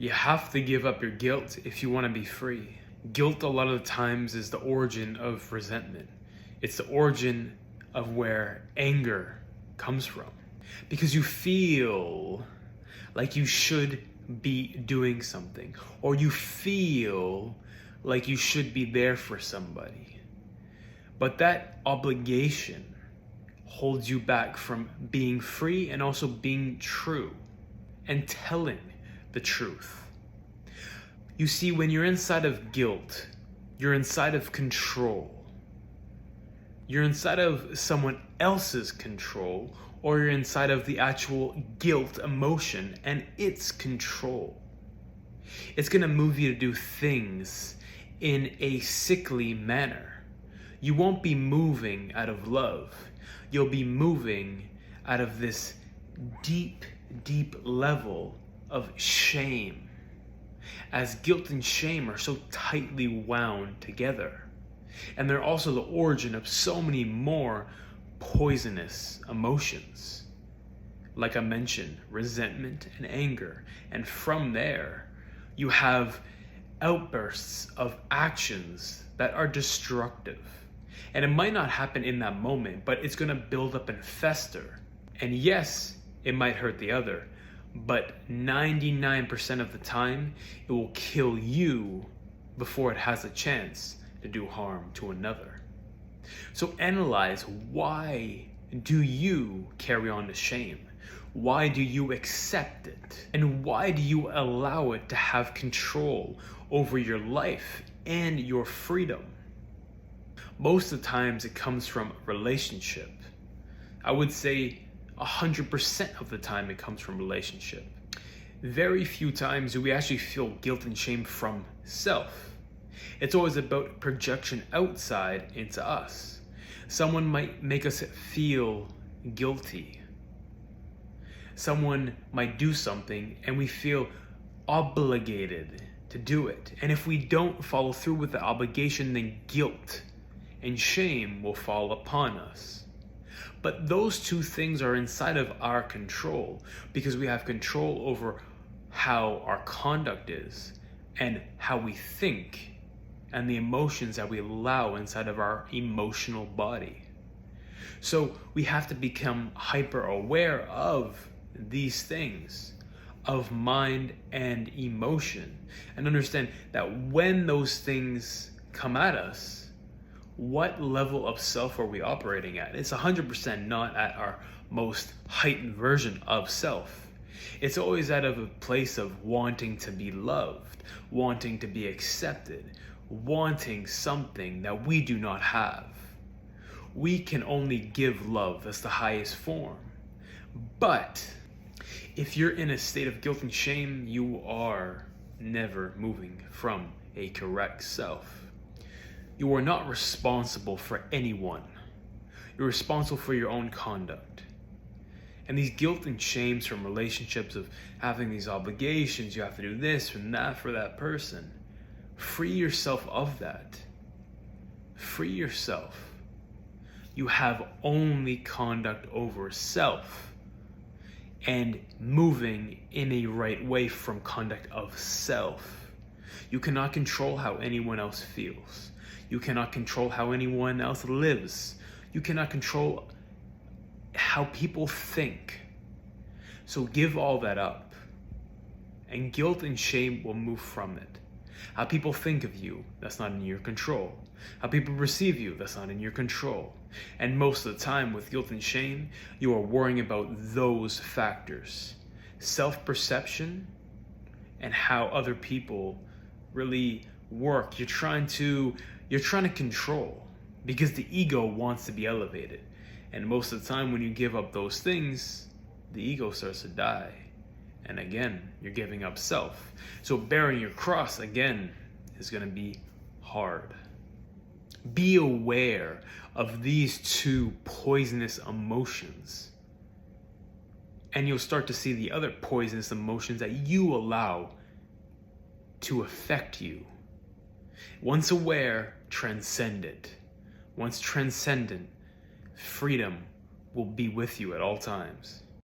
You have to give up your guilt if you want to be free. Guilt a lot of the times is the origin of resentment. It's the origin of where anger comes from. Because you feel like you should be doing something, or you feel like you should be there for somebody. But that obligation holds you back from being free and also being true and telling the truth. You see, when you're inside of guilt, you're inside of control. You're inside of someone else's control, or you're inside of the actual guilt emotion and its control. It's going to move you to do things in a sickly manner. You won't be moving out of love. You'll be moving out of this deep, deep level of shame, as guilt and shame are so tightly wound together. And they're also the origin of so many more poisonous emotions. Like I mentioned, resentment and anger. And from there, you have outbursts of actions that are destructive. And it might not happen in that moment, but it's going to build up and fester. And yes, it might hurt the other, but 99% of the time, it will kill you before it has a chance to do harm to another. So analyze, why do you carry on to shame? Why do you accept it? And why do you allow it to have control over your life and your freedom? Most of the times it comes from relationship. I would say 100% of the time it comes from relationship. Very few times do we actually feel guilt and shame from self. It's always about projection outside into us. Someone might make us feel guilty. Someone might do something and we feel obligated to do it. And if we don't follow through with the obligation, then guilt and shame will fall upon us. But those two things are inside of our control, because we have control over how our conduct is and how we think and the emotions that we allow inside of our emotional body. So we have to become hyper aware of these things, of mind and emotion, and understand that when those things come at us, what level of self are we operating at? It's 100% not at our most heightened version of self. It's always out of a place of wanting to be loved, wanting to be accepted, wanting something that we do not have. We can only give love. That's the highest form. But if you're in a state of guilt and shame, you are never moving from a correct self. You are not responsible for anyone. You're responsible for your own conduct. And these guilt and shames from relationships of having these obligations, you have to do this and that for that person. Free yourself of that. Free yourself. You have only conduct over self, and moving in a right way from conduct of self. You cannot control how anyone else feels. You cannot control how anyone else lives. You cannot control how people think. So give all that up, and guilt and shame will move from it. How people think of you, that's not in your control. How people perceive you, that's not in your control. And most of the time with guilt and shame, you are worrying about those factors. Self-perception and how other people really work. You're trying to control, because the ego wants to be elevated. And most of the time when you give up those things, the ego starts to die. And again, you're giving up self. So bearing your cross, again, is going to be hard. Be aware of these two poisonous emotions, and you'll start to see the other poisonous emotions that you allow to affect you. Once aware, transcend it. Once transcendent, freedom will be with you at all times.